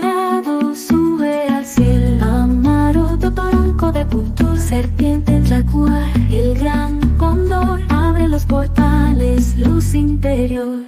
dorado sube al cielo. Amaru, totoronco de punto, serpiente, jaguar, el gran cóndor abre los portales, luz interior.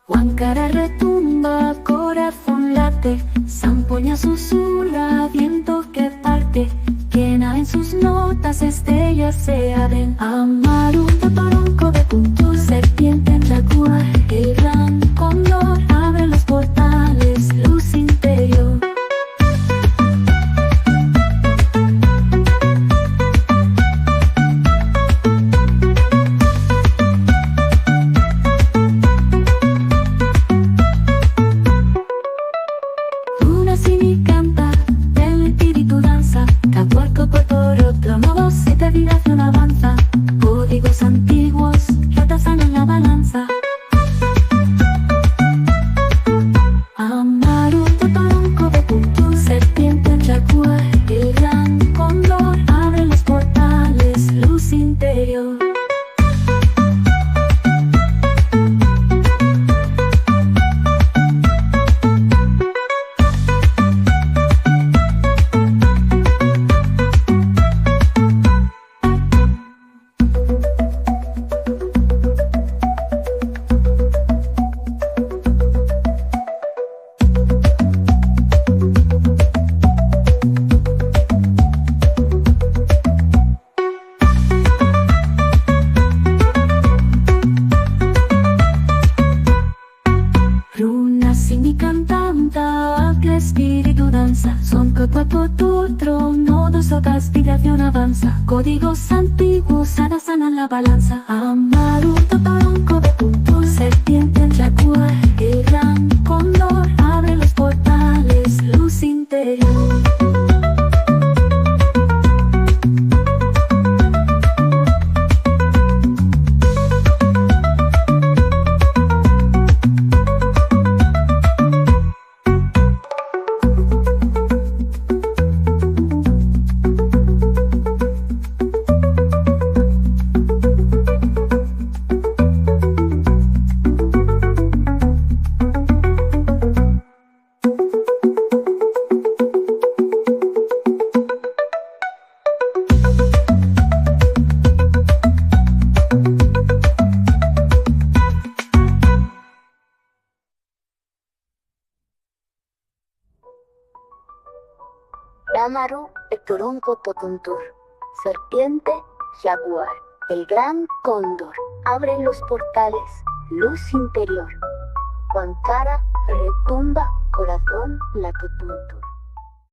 Huancara retumba, corazón late, zampoña susurra, viento que parte, llena en sus notas, estrellas se abren. Amaru, totoronco de punto, serpiente, jaguar, el gran cóndor abre los portales, luz interior. Sini canta, el espíritu danza, Tapuerco, Potoro, clama voz y de vibración avanza. Códigos antiguos, rotasan en la balanza. Amaru, totoronco de punto, serpiente, jaguar, el gran cóndor abre los portales, luz interior. Runa sini cantanta, que espíritu danza, son cuerpo tutro, nodos o aspiración avanza. Códigos antiguos sanan la balanza. Amaru, totoronco de punto, serpiente, jaguar, el gran cóndor abre los portales, luz interior. Amaru, totoronco totuntur, serpiente, jaguar, el gran cóndor, abre los portales, luz interior. Huancara, retumba, corazón, latotuntu.